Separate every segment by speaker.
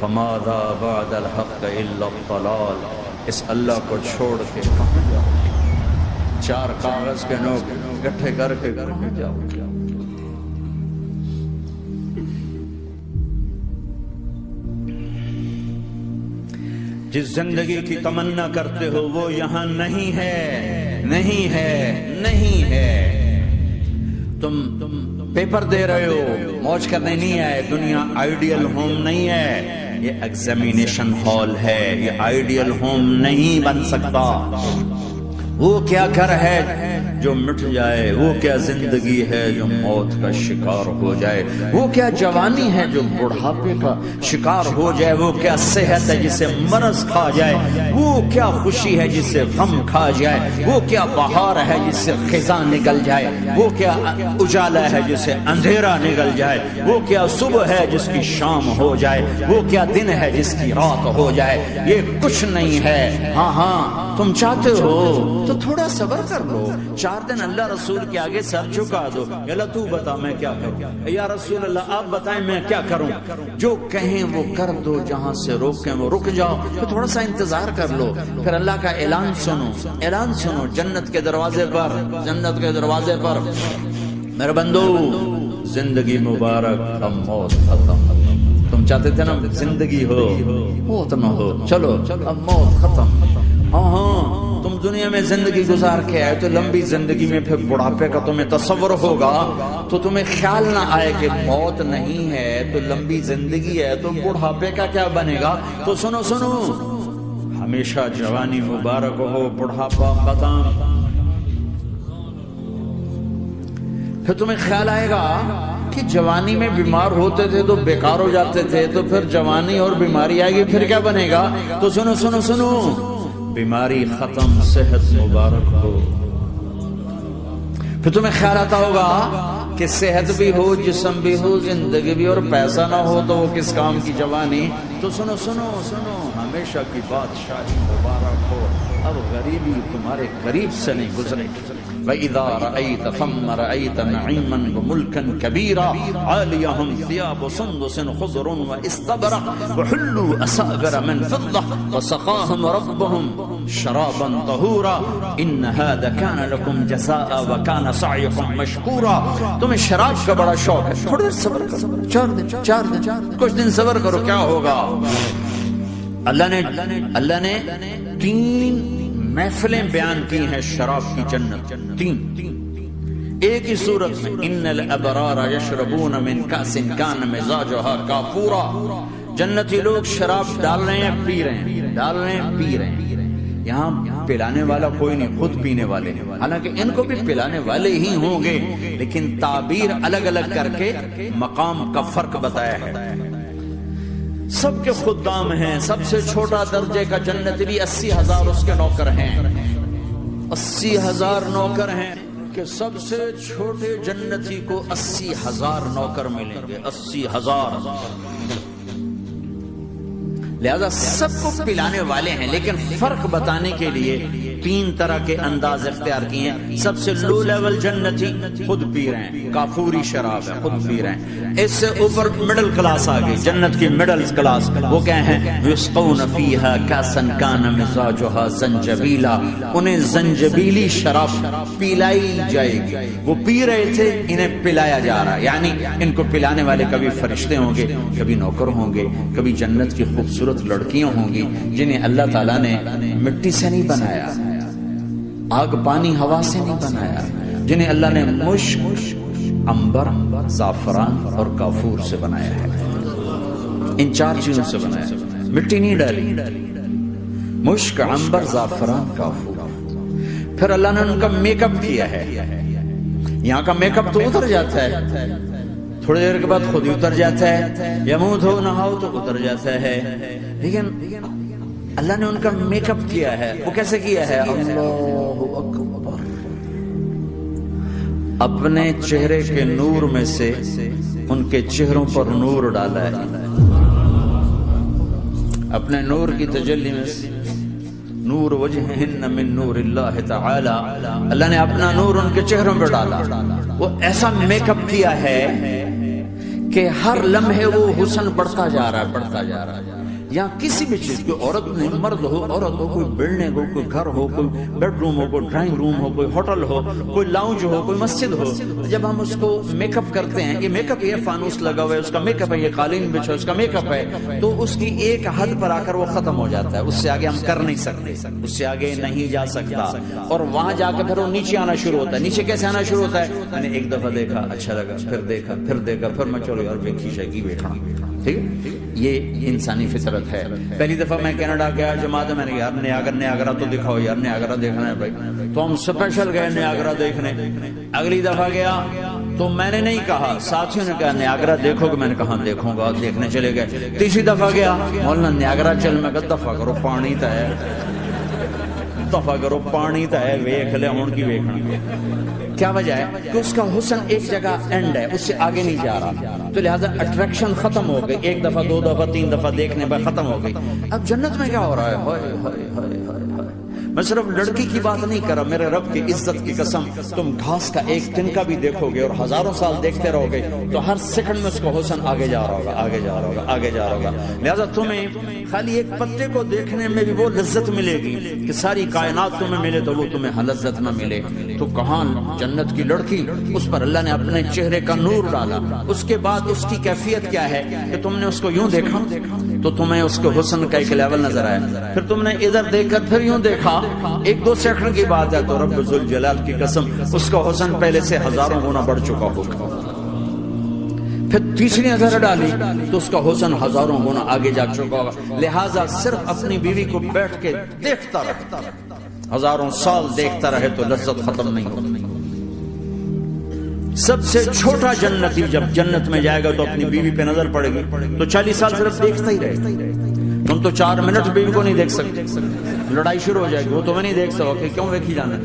Speaker 1: فماذا بعد الحق الا الضلال، اس اللہ کو چھوڑ کے کہاں جاؤ؟ چار کاغذ کے نوٹ اکٹھے کر کے کہاں جاؤ؟ جس زندگی کی تمنا کرتے ہو وہ یہاں نہیں ہے، نہیں ہے، نہیں ہے۔ تم پیپر دے رہے ہو، موج کرنے نہیں آئے۔ دنیا آئیڈیل ہوم نہیں ہے، یہ ایگزامینیشن ہال ہے، یہ آئیڈیل ہوم نہیں بن سکتا۔ وہ کیا گھر ہے جو مٹ جائے، وہ کیا زندگی ہے جو موت کا شکار ہو جائے، وہ کیا جوانی ہے جو بڑھاپے کا شکار ہو جائے، وہ کیا صحت ہے جسے مرض کھا جائے، وہ کیا خوشی ہے جسے غم کھا جائے، وہ کیا بہار ہے جس سے خزاں نکل جائے، وہ کیا اجالا ہے جس سے اندھیرا نکل جائے، وہ کیا صبح ہے جس کی شام ہو جائے، وہ کیا دن ہے جس کی رات ہو جائے۔ یہ کچھ نہیں ہے۔ ہاں تم چاہتے ہو تو تھوڑا صبر کر لو، 4 دن اللہ رسول کے آگے سر جھکا دو، اللہ تو بتا میں کیا کروں، یا رسول اللہ آپ بتائیں میں کیا کروں، جو کہیں وہ کر دو، جہاں سے روکیں وہ رک جاؤ، پھر تھوڑا سا انتظار کر لو، پھر اللہ کا اعلان سنو، اعلان سنو جنت کے دروازے پر، جنت کے دروازے پر۔ میرے بندو زندگی مبارک، اب موت ختم۔ تم چاہتے تھے نا زندگی ہو، موت نہ ہو، چلو اب موت ختم۔ ہاں تم دنیا میں زندگی گزار کے آئے تو لمبی زندگی میں پھر بڑھاپے کا تمہیں تصور ہوگا تو تمہیں خیال نہ آئے کہ موت نہیں ہے تو لمبی زندگی ہے تو بڑھاپے کا کیا بنے گا۔ تو سنو سنو، ہمیشہ جوانی مبارک ہو، بڑھاپا ختم۔ پھر تمہیں خیال آئے گا کہ جوانی میں بیمار ہوتے تھے تو بیکار ہو جاتے تھے، تو پھر جوانی اور بیماری آئے گی پھر کیا بنے گا۔ تو سنو سنو سنو، بیماری ختم، صحت مبارک ہو۔ پھر تمہیں خیال آتا ہوگا کہ صحت بھی ہو، جسم بھی ہو، زندگی بھی، اور پیسہ نہ ہو تو وہ کس کام کی جوانی۔ تو سنو سنو سنو، ہمیشہ کی بادشاہی مبارک ہو، اب غریبی تمہارے قریب سے نہیں گزرے۔ وَإِذَا رَأَيْتَ ثَمَّ رَأَيْتَ نَعِيمًا وَمُلْكًا كَبِيرًا عَالِيَهُمْ ثِيَابُ سُنْدُسٍ خُضْرٌ وَإِسْتَبْرَقٍ وَحُلُّوا أَسَاوِرَ مِنْ فِضَّةٍ وَسَقَاهُمْ رَبُّهُم شَرَابًا طَهُورًا إِنَّ هَذَا كَانَ لَكُمْ جَزَاءً وَكَانَ سَعْيُكُمْ مَشْكُورًا۔ تمہیں شراب کا بڑا شوق ہے، تھوڑی دیر صبر کرو، 4 دن کچھ دن صبر کرو، کیا ہوگا۔ اللہ نے 3 محفلیں بیان کی ہیں شراب کی جنت، 3 ایک ہی صورت میں۔ ان الابرار یشربون من کاس کان مزاجها کافورا، جنتی لوگ شراب ڈال رہے ہیں، پی رہے ہیں، ڈال رہے ہیں، پی رہے ہیں۔ یہاں پلانے والا کوئی نہیں، خود پینے والے ہیں، حالانکہ ان کو بھی پلانے والے ہی ہوں گے، لیکن تعبیر الگ الگ کر کے مقام کا فرق بتایا ہے۔ سب کے خدام ہیں، سب سے چھوٹا درجے کا جنتی بھی 80,000 اس کے نوکر ہیں، 80,000 نوکر ہیں، کہ سب سے چھوٹے جنتی کو 80,000 نوکر ملیں گے، 80,000۔ لہذا سب کو پلانے والے ہیں، لیکن فرق بتانے کے لیے 3 طرح کے انداز اختیار کیے ہیں۔ سب سے لو لیول جنتی خود پی رہے ہیں، کافوری شراب ہے، خود پی رہے ہیں۔ اس سے اوپر مڈل کلاس آ گئی، جنت کی مڈل کلاس، وہ کیا ہیں؟ یسقون فیہا کاسا کان مزاجها زنجبیلا، انہیں زنجبیلی شراب پلائی جائے گی۔ وہ پی رہے تھے، انہیں پلایا جا رہا ہے، یعنی ان کو پلانے والے کبھی فرشتے ہوں گے، کبھی نوکر ہوں گے، کبھی جنت کی خوبصورت لڑکیاں ہوں گی جنہیں اللہ تعالیٰ نے مٹی سے نہیں بنایا، آگ پانی ہوا سے نہیں بنایا، جنہیں اللہ نے مشک، عنبر، زعفران اور کافور سے بنایا ہے۔ ان 4 چیزوں سے بنایا ہے، مٹی نہیں ڈالی، مشک، عنبر، زعفران، کافور۔ پھر اللہ نے ان کا میک اپ کیا ہے۔ یہاں کا میک اپ تو اتر جاتا ہے، تھوڑی دیر کے بعد خود ہی اتر جاتا ہے، یا منہ دھو نہاؤ تو اتر جاتا ہے، لیکن اللہ نے ان کا میک اپ کیا ہے۔ وہ کیسے کیا ہے؟ اللہ اکبر، اپنے چہرے کے نور میں سے ان کے چہروں پر نور ڈالا ہے، اپنے نور کی تجلی میں سے، نور وجہہن من نور اللہ تعالی، اللہ نے اپنا نور ان کے چہروں پر ڈالا۔ وہ ایسا میک اپ کیا ہے کہ ہر لمحے وہ حسن بڑھتا جا رہا ہے، بڑھتا جا رہا ہے. یا کسی بھی چیز، کوئی عورت نہیں، مرد ہو، عورت ہو، کوئی بلڈنگ ہو، کوئی گھر ہو، کوئی بیڈ روم ہو، کوئی ڈرائنگ روم ہو، کوئی ہوٹل ہو، کوئی لاؤنج ہو، کوئی مسجد ہو، جب ہم اس کو میک اپ کرتے ہیں، یہ میک اپ، یہ فانوس لگا ہوا ہے اس کا میک اپ ہے، یہ قالین بچھا اس کا میک اپ ہے، تو اس کی ایک حد پر آ کر وہ ختم ہو جاتا ہے. اس سے آگے ہم کر نہیں سکتے، اس سے آگے نہیں جا سکتا. اور وہاں جا کے پھر وہ نیچے آنا شروع ہوتا ہے. نیچے کیسے آنا شروع ہوتا ہے؟ میں نے ایک دفعہ دیکھا، اچھا لگا، پھر دیکھا، پھر دیکھا، پھر میں چلو یار ویکھی شیکی بیٹھا. ٹھیک ہے، یہ انسانی فطرت ہے. پہلی دفعہ میں کینیڈا گیا جماعت میں نے یار نیاگرا تو دکھاؤ یار، نیاگرا دیکھنا ہے بھائی. تو ہم اسپیشل گئے نیاگرا دیکھنے. اگلی دفعہ گیا تو میں نے نہیں کہا، ساتھیوں نے کہا نیاگرا دیکھو گے، میں نے کہا دیکھوں گا، دیکھنے چلے گئے. تیسری دفعہ گیا، مولانا نیاگرا چل، میں کہا دفعہ کرو پانی تا ہے، دفعہ کرو پانی تا ہے، ویکھ لے ہون کی ویکھنا. کیا وجہ ہے؟ کہ اس کا حسن ایک جگہ اینڈ ہے، اس سے آگے نہیں جا رہا. تو لہذا اٹریکشن ختم ہو گئی، ایک دفعہ، دو دفعہ، تین دفعہ دیکھنے پر ختم ہو گئی. اب جنت میں کیا ہو رہا ہے؟ ہائے ہائے ہائے ہائے. میں صرف لڑکی کی بات نہیں کر رہا، میرے رب کی عزت کی قسم، تم گھاس کا ایک تنکا بھی دیکھو گے اور ہزاروں سال دیکھتے رہو گے تو ہر سیکنڈ میں اس کا حسن آگے جا رہا ہوگا، آگے جا رہا ہوگا، آگے جا رہا ہوگا. لہذا تمہیں خالی ایک پتے کو دیکھنے میں بھی وہ لذت ملے گی کہ ساری کائنات تمہیں ملے تو وہ تمہیں لذت نہ ملے. تو کہاں جنت کی لڑکی، اس پر اللہ نے اپنے چہرے کا نور ڈالا. اس کے بعد اس کی کیفیت کیا ہے کہ تم نے اس کو یوں دیکھا تو تمہیں اس کے حسن کا ایک لیول نظر آیا. پھر تم نے ادھر دیکھ کر پھر یوں دیکھا، ایک دو سیکنڈ کی بات ہے تو رب ذوالجلال کی قسم اس کا حسن پہلے سے ہزاروں گنا بڑھ چکا ہوگا. پھر تیسری نظر ڈالی تو اس کا حسن ہزاروں گنا آگے جا چکا ہوگا. لہٰذا صرف اپنی بیوی کو بیٹھ کے دیکھتا رہتا، ہزاروں سال دیکھتا رہے تو لذت ختم نہیں ہوتی. سب سے چھوٹا جنتی جب جنت میں جائے گا تو اپنی بیوی پہ نظر پڑے گی تو 40 سال صرف دیکھتا ہی رہے. تم تو 4 منٹ بیوی کو نہیں دیکھ سکتے، لڑائی شروع ہو جائے گی. وہ تمہیں نہیں دیکھ سکو کہ کیوں دیکھی جانا،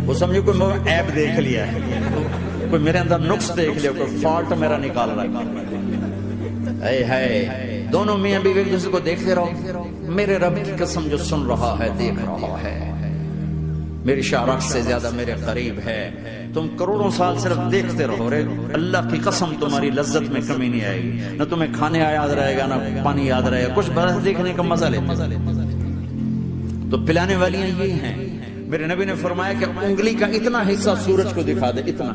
Speaker 1: وہ سمجھے کوئی ایپ دیکھ لیا ہے، کوئی میرے اندر نقص دیکھ لیا، کوئی فالٹ میرا نکال رہا ہے. اے دونوں میاں بیوی ایک دوسرے کو دیکھتے رہو. میرے رب کی قسم جو سن رہا ہے، دیکھ رہا ہے، میری شارخ سے زیادہ میرے قریب ہے. تم کروڑوں سال صرف دیکھتے رہو رے، اللہ کی قسم تمہاری لذت میں کمی نہیں آئے گی. نہ تمہیں کھانے یاد رہے گا، نہ پانی یاد رہے گا، کچھ برس دیکھنے کا مزہ لیتے. تو پلانے والیاں یہ ہیں. میرے نبی نے فرمایا کہ انگلی کا اتنا حصہ سورج کو دکھا دے، اتنا،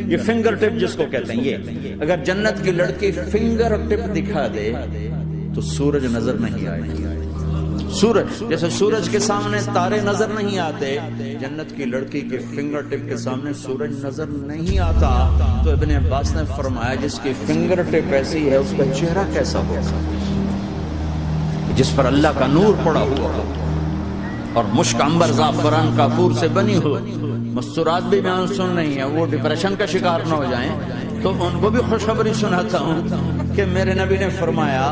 Speaker 1: یہ فنگر ٹپ جس کو کہتے ہیں، یہ اگر جنت کی لڑکی فنگر ٹپ دکھا دے تو سورج نظر نہیں آئے گی. سورج جیسے سورج کے سامنے تارے نظر نہیں آتے، جنت کی لڑکی کے فنگر ٹپ کے سامنے سورج نظر نہیں آتا. تو ابن عباس نے فرمایا جس کی فنگر ٹپ ایسی ہے اس کا چہرہ کیسا ہوگا؟ جس پر اللہ کا نور پڑا ہوا اور مشک عنبر زعفران کافور سے بنی ہو. مستورات بھی بیان سن رہی ہیں، وہ ڈپریشن کا شکار نہ ہو جائیں تو ان کو بھی خوشخبری سناتا ہوں کہ میرے نبی نے فرمایا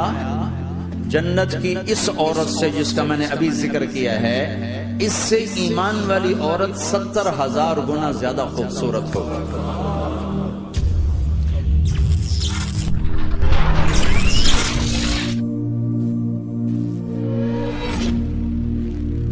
Speaker 1: جنت کی اس عورت سے جس کا میں نے ابھی ذکر کیا ہے، اس سے ایمان والی عورت 70,000 گنا زیادہ خوبصورت ہوگی.